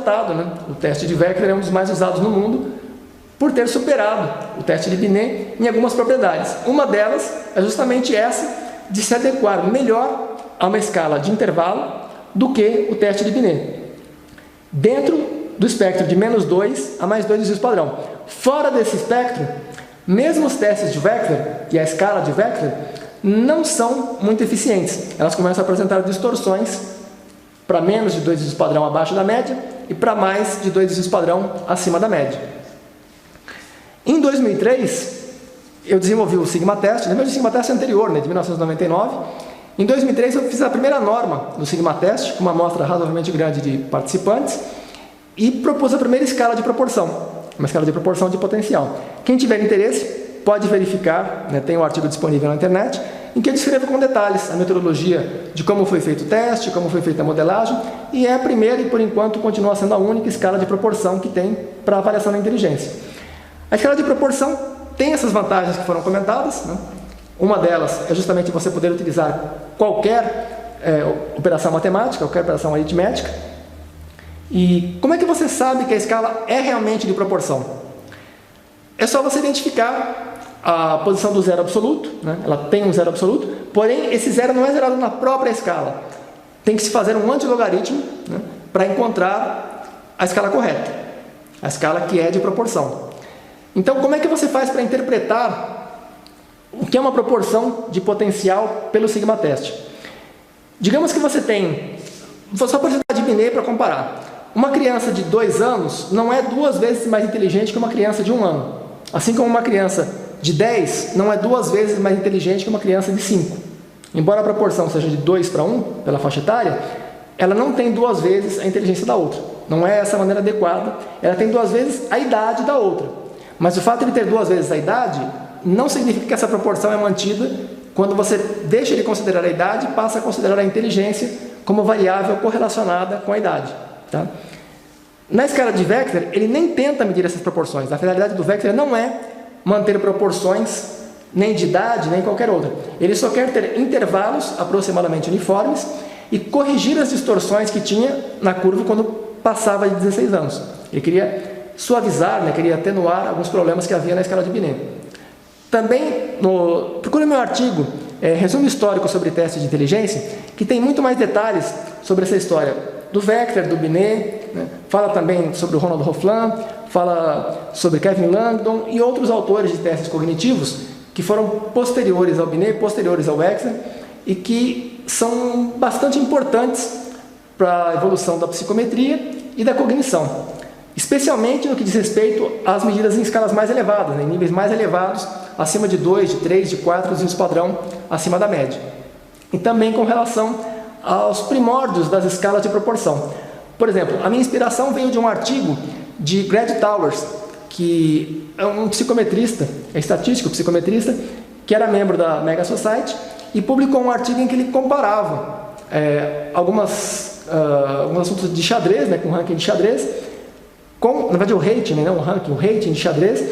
adotado, né? O teste de Wechsler é um dos mais usados no mundo por ter superado o teste de Binet em algumas propriedades. Uma delas é justamente essa de se adequar melhor a uma escala de intervalo do que o teste de Binet, dentro do espectro de -2 a +2 desvios padrão. Fora desse espectro, mesmo os testes de Wechsler e a escala de Wechsler não são muito eficientes. Elas começam a apresentar distorções para menos de 2 desvios padrão abaixo da média e para mais de 2 desvios padrão acima da média. Em 2003, eu desenvolvi o Sigma Test, lembra do Sigma Test anterior, né, de 1999. Em 2003, eu fiz a primeira norma do Sigma Test, com uma amostra razoavelmente grande de participantes, e propus a primeira escala de proporção, uma escala de proporção de potencial. Quem tiver interesse, pode verificar, né, tem um artigo disponível na internet, em que eu descrevo com detalhes a metodologia de como foi feito o teste, como foi feita a modelagem, e é a primeira e, por enquanto, continua sendo a única escala de proporção que tem para avaliação da inteligência. A escala de proporção tem essas vantagens que foram comentadas, né? Uma delas é justamente você poder utilizar qualquer operação matemática, qualquer operação aritmética. E como é que você sabe que a escala é realmente de proporção? É só você identificar a posição do zero absoluto, né? Ela tem um zero absoluto, porém esse zero não é zerado na própria escala. Tem que se fazer um antilogaritmo, né, para encontrar a escala correta, a escala que é de proporção. Então, como é que você faz para interpretar o que é uma proporção de potencial pelo Sigma Test? Digamos que você tem, vou só precisar de Binet para comparar. Uma criança de 2 anos não é 2 vezes mais inteligente que uma criança de 1 ano. Assim como uma criança de 10 não é 2 vezes mais inteligente que uma criança de 5. Embora a proporção seja de 2 para 1, pela faixa etária, ela não tem 2 vezes a inteligência da outra. Não é essa a maneira adequada. Ela tem 2 vezes a idade da outra. Mas o fato de ele ter 2 vezes a idade não significa que essa proporção é mantida quando você deixa de considerar a idade e passa a considerar a inteligência como variável correlacionada com a idade. Tá? Na escala de Wechsler, ele nem tenta medir essas proporções. A finalidade do Wechsler não é manter proporções nem de idade, nem qualquer outra. Ele só quer ter intervalos aproximadamente uniformes e corrigir as distorções que tinha na curva quando passava de 16 anos. Ele queria suavizar, né, queria atenuar alguns problemas que havia na escala de Binet. Também, procure meu artigo, resumo histórico sobre teste de inteligência, que tem muito mais detalhes sobre essa história do Wechsler, do Binet, né? Fala também sobre o Ronald Hoffland, fala sobre Kevin Langdon e outros autores de testes cognitivos que foram posteriores ao Binet, posteriores ao Wechsler, e que são bastante importantes para a evolução da psicometria e da cognição, especialmente no que diz respeito às medidas em escalas mais elevadas, né, em níveis mais elevados, acima de 2, de 3, de 4 desvios padrão acima da média. E também com relação aos primórdios das escalas de proporção. Por exemplo, a minha inspiração veio de um artigo de Greg Towers, que é um psicometrista, é estatístico psicometrista, que era membro da Mega Society, e publicou um artigo em que ele comparava alguns assuntos de xadrez, né, com ranking de xadrez, na verdade o rating, né, não o ranking, o rating de xadrez,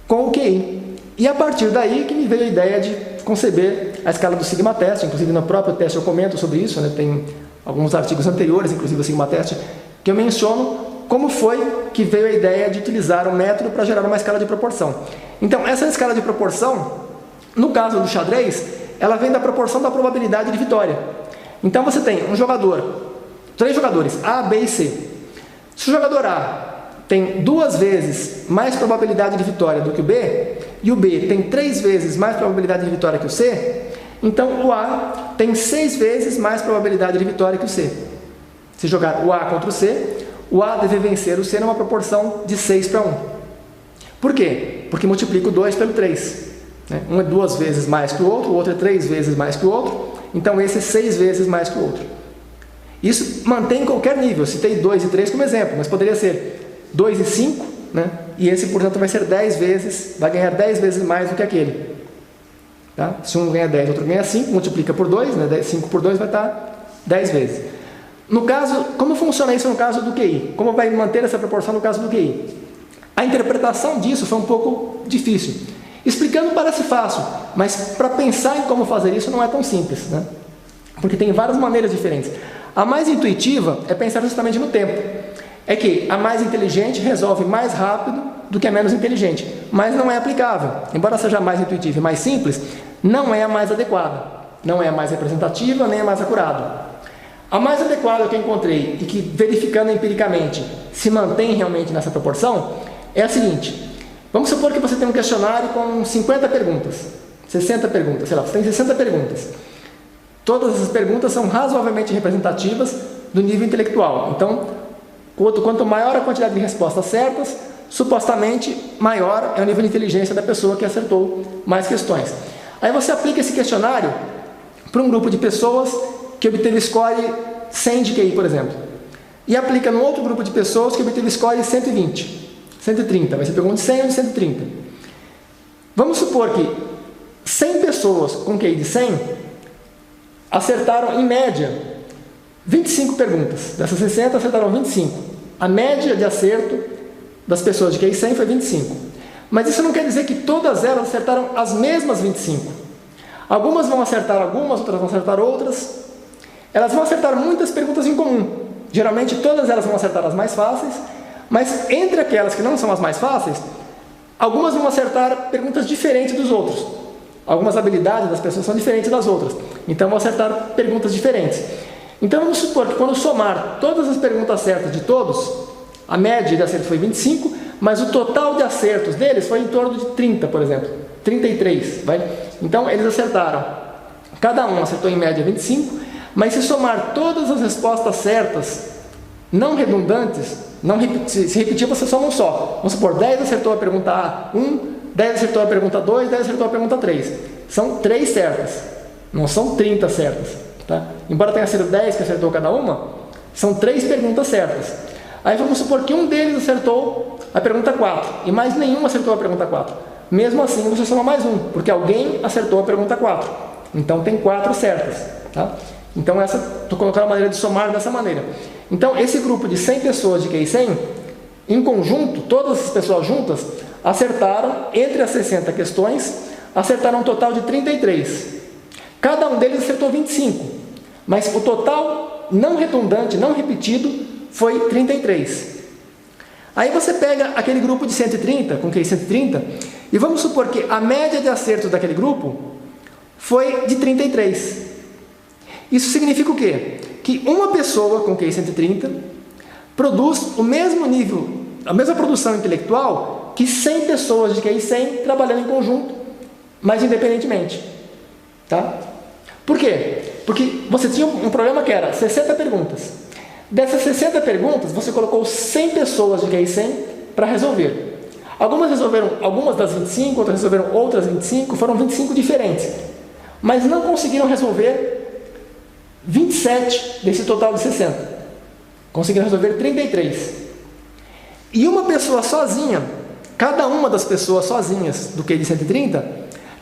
com o QI. E a partir daí que me veio a ideia de conceber a escala do Sigma Test. Inclusive no próprio teste eu comento sobre isso, né, tem alguns artigos anteriores, inclusive do Sigma Test, que eu menciono como foi que veio a ideia de utilizar um método para gerar uma escala de proporção. Então, essa escala de proporção, no caso do xadrez, ela vem da proporção da probabilidade de vitória. Então, você tem um jogador, 3 jogadores, A, B e C. Se o jogador A tem 2 vezes mais probabilidade de vitória do que o B, e o B tem 3 vezes mais probabilidade de vitória que o C, então o A tem 6 vezes mais probabilidade de vitória que o C. Se jogar o A contra o C, o A deve vencer o C numa proporção de 6 para 1. Por quê? Porque multiplica o 2 pelo 3. Né? Um é 2 vezes mais que o outro é 3 vezes mais que o outro, então esse é 6 vezes mais que o outro. Isso mantém em qualquer nível. Citei 2 e 3 como exemplo, mas poderia ser 2 e 5, né? E esse, portanto, vai ser 10 vezes, vai ganhar 10 vezes mais do que aquele. Tá? Se um ganha 10, outro ganha 5, multiplica por 2, né? 5 por 2 vai estar 10 vezes. No caso, como funciona isso no caso do QI? Como vai manter essa proporção no caso do QI? A interpretação disso foi um pouco difícil. Explicando parece fácil, mas para pensar em como fazer isso não é tão simples, né? Porque tem várias maneiras diferentes. A mais intuitiva é pensar justamente no tempo. é que a mais inteligente resolve mais rápido do que a menos inteligente, mas não é aplicável. Embora seja mais intuitiva e mais simples, não é a mais adequada, não é a mais representativa, nem a mais acurada. A mais adequada que eu encontrei e que, verificando empiricamente, se mantém realmente nessa proporção, é a seguinte. Vamos supor que você tem um questionário com 50 perguntas, 60 perguntas, sei lá, você tem 60 perguntas. Todas essas perguntas são razoavelmente representativas do nível intelectual. Então, quanto maior a quantidade de respostas certas, supostamente maior é o nível de inteligência da pessoa que acertou mais questões. Aí você aplica esse questionário para um grupo de pessoas que obteve score 100 de QI, por exemplo, e aplica no outro grupo de pessoas que obteve score 120, 130, vai ser pergunta de 100 ou de 130. Vamos supor que 100 pessoas com QI de 100 acertaram, em média, 25 perguntas. Dessas 60, acertaram 25. A média de acerto das pessoas de QI 100 foi 25. Mas isso não quer dizer que todas elas acertaram as mesmas 25. Algumas vão acertar algumas, outras vão acertar outras. Elas vão acertar muitas perguntas em comum. Geralmente todas elas vão acertar as mais fáceis, mas entre aquelas que não são as mais fáceis, algumas vão acertar perguntas diferentes dos outros. Algumas habilidades das pessoas são diferentes das outras, então vão acertar perguntas diferentes. Então vamos supor que quando somar todas as perguntas certas de todos, a média de acerto foi 25, mas o total de acertos deles foi em torno de 30, por exemplo, 33, vai? Então eles acertaram, cada um acertou em média 25, mas se somar todas as respostas certas, não redundantes, se repetir você soma um só. Vamos supor, 10 acertou a pergunta A1, 10 acertou a pergunta 2, 10 acertou a pergunta 3. São 3 certas, não são 30 certas. Tá? Embora tenha sido 10 que acertou cada uma, são 3 perguntas certas. Aí vamos supor que um deles acertou a pergunta 4 e mais nenhum acertou a pergunta 4. Mesmo assim, você soma mais um, porque alguém acertou a pergunta 4. Então tem 4 certas. Tá? Então estou colocando a maneira de somar dessa maneira. Então esse grupo de 100 pessoas de QI 100, em conjunto, todas as pessoas juntas, acertaram, entre as 60 questões, acertaram um total de 33. Cada um deles acertou 25, mas o total não redundante, não repetido, foi 33. Aí você pega aquele grupo de 130, com QI 130, e vamos supor que a média de acertos daquele grupo foi de 33. Isso significa o quê? Que uma pessoa com QI 130 produz o mesmo nível, a mesma produção intelectual que 100 pessoas de QI 100 trabalhando em conjunto, mas independentemente. Tá? Por quê? Porque você tinha um problema que era 60 perguntas. Dessas 60 perguntas, você colocou 100 pessoas de QI 100 para resolver. Algumas resolveram algumas das 25, outras resolveram outras 25, foram 25 diferentes. Mas não conseguiram resolver 27 desse total de 60. Conseguiram resolver 33. E uma pessoa sozinha, cada uma das pessoas sozinhas do QI de 130,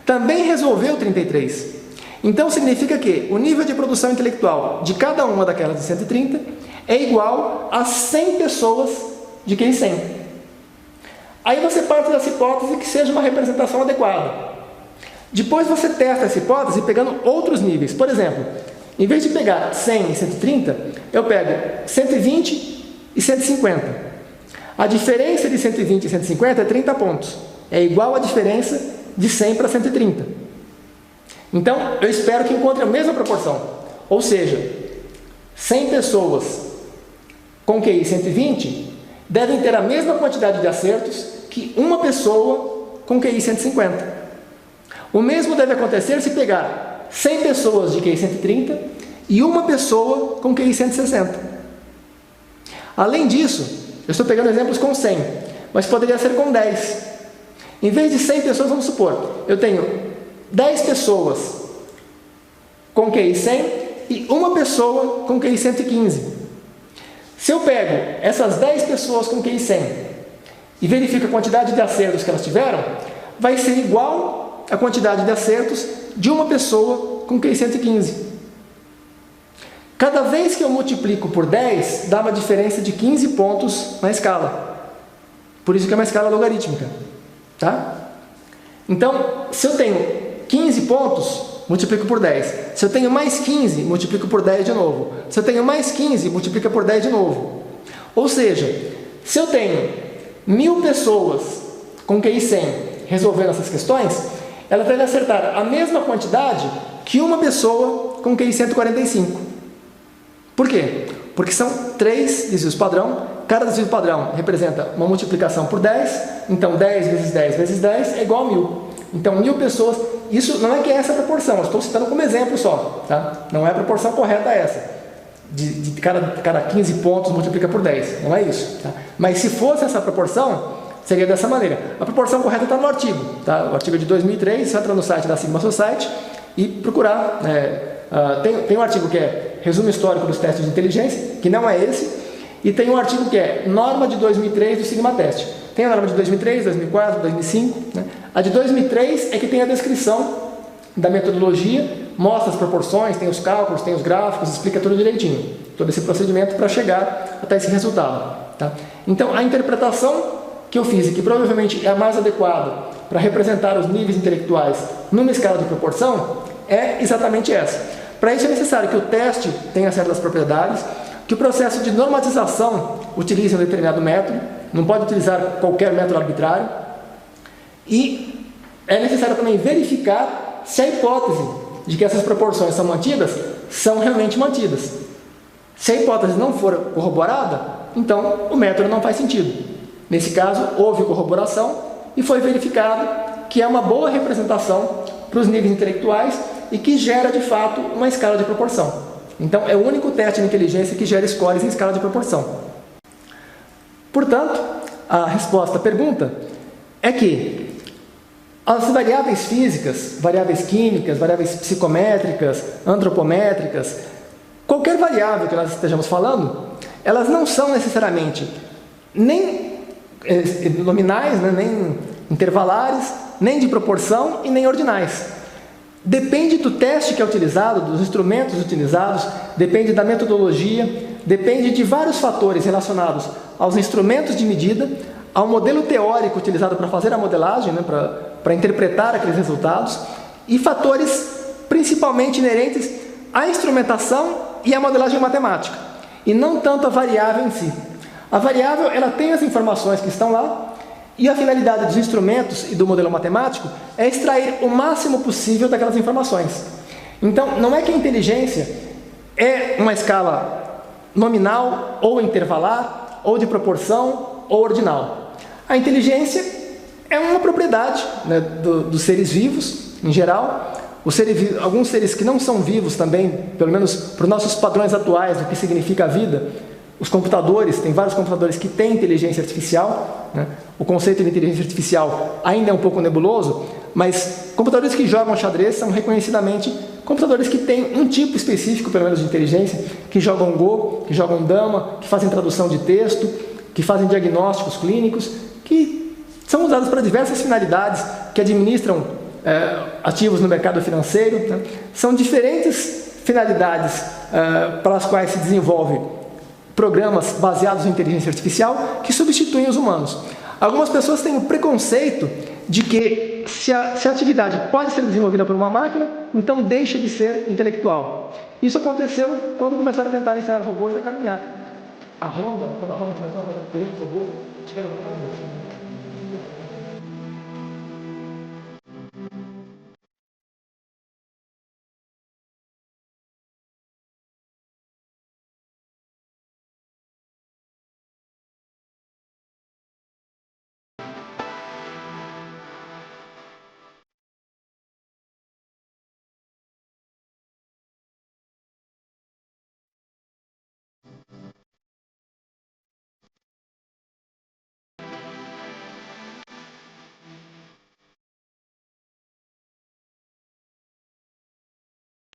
também resolveu 33. Então significa que o nível de produção intelectual de cada uma daquelas de 130 é igual a 100 pessoas de QI 100. Aí você parte dessa hipótese que seja uma representação adequada. Depois você testa essa hipótese pegando outros níveis. Por exemplo, em vez de pegar 100 e 130, eu pego 120 e 150. A diferença de 120 e 150 é 30 pontos. É igual à diferença de 100 para 130. Então, eu espero que encontre a mesma proporção. Ou seja, 100 pessoas com QI 120 devem ter a mesma quantidade de acertos que uma pessoa com QI 150. O mesmo deve acontecer se pegar 100 pessoas de QI 130 e uma pessoa com QI 160. Além disso, eu estou pegando exemplos com 100, mas poderia ser com 10. Em vez de 100 pessoas, vamos supor, eu tenho 10 pessoas com QI 100 e uma pessoa com QI 115. Se eu pego essas 10 pessoas com QI 100 e verifico a quantidade de acertos que elas tiveram, vai ser igual à quantidade de acertos de uma pessoa com QI 115. Cada vez que eu multiplico por 10, dá uma diferença de 15 pontos na escala. Por isso que é uma escala logarítmica. Tá? Então, se eu tenho 15 pontos, multiplico por 10. Se eu tenho mais 15, multiplico por 10 de novo. Se eu tenho mais 15, multiplica por 10 de novo. Ou seja, se eu tenho 1000 pessoas com QI 100 resolvendo essas questões, ela deve acertar a mesma quantidade que uma pessoa com QI 145. Por quê? Porque são 3 desvios padrão, cada desvio padrão representa uma multiplicação por 10, então 10 vezes 10 vezes 10 é igual a 1000. Então 1000 pessoas, isso não é que é essa proporção, eu estou citando como exemplo só, tá? Não é a proporção correta essa, de cada 15 pontos multiplica por 10, não é isso, tá? Mas se fosse essa proporção, seria dessa maneira. A proporção correta está no artigo, tá? O artigo é de 2003, você entra no site da Sigma Society e procurar, tem um artigo que é resumo histórico dos testes de inteligência, que não é esse, e tem um artigo que é norma de 2003 do Sigma Test. Tem a norma de 2003, 2004, 2005, né? A de 2003 é que tem a descrição da metodologia, mostra as proporções, tem os cálculos, tem os gráficos, explica tudo direitinho, todo esse procedimento para chegar até esse resultado, tá? Então, a interpretação que eu fiz e que provavelmente é a mais adequada para representar os níveis intelectuais numa escala de proporção é exatamente essa. Para isso é necessário que o teste tenha certas propriedades, que o processo de normatização utilize um determinado método, não pode utilizar qualquer método arbitrário, e é necessário também verificar se a hipótese de que essas proporções são mantidas são realmente mantidas. Se a hipótese não for corroborada, então o método não faz sentido. Nesse caso, houve corroboração e foi verificado que é uma boa representação para os níveis intelectuais e que gera, de fato, uma escala de proporção. Então, é o único teste de inteligência que gera scores em escala de proporção. Portanto, a resposta à pergunta é que as variáveis físicas, variáveis químicas, variáveis psicométricas, antropométricas, qualquer variável que nós estejamos falando, elas não são necessariamente nem nominais, né, nem intervalares, nem de proporção e nem ordinais. Depende do teste que é utilizado, dos instrumentos utilizados, depende da metodologia, depende de vários fatores relacionados aos instrumentos de medida, ao modelo teórico utilizado para fazer a modelagem, né, para interpretar aqueles resultados, e fatores principalmente inerentes à instrumentação e à modelagem matemática, e não tanto a variável em si. A variável, ela tem as informações que estão lá, e a finalidade dos instrumentos e do modelo matemático é extrair o máximo possível daquelas informações. Então, não é que a inteligência é uma escala nominal, ou intervalar, ou de proporção, ou ordinal. A inteligência é uma propriedade, né, dos seres vivos, em geral. Alguns seres que não são vivos também, pelo menos para os nossos padrões atuais, do que significa a vida. Os computadores, tem vários computadores que têm inteligência artificial, né? O conceito de inteligência artificial ainda é um pouco nebuloso, mas computadores que jogam xadrez são reconhecidamente computadores que têm um tipo específico, pelo menos de inteligência, que jogam Go, que jogam dama, que fazem tradução de texto, que fazem diagnósticos clínicos, que são usados para diversas finalidades, que administram ativos no mercado financeiro, né? São diferentes finalidades para as quais se desenvolve programas baseados em inteligência artificial que substituem os humanos. Algumas pessoas têm o preconceito de que se a atividade pode ser desenvolvida por uma máquina, então deixa de ser intelectual. Isso aconteceu quando começaram a tentar ensinar robôs a caminhar. Quando a Honda começou a fazer robôs, tiveram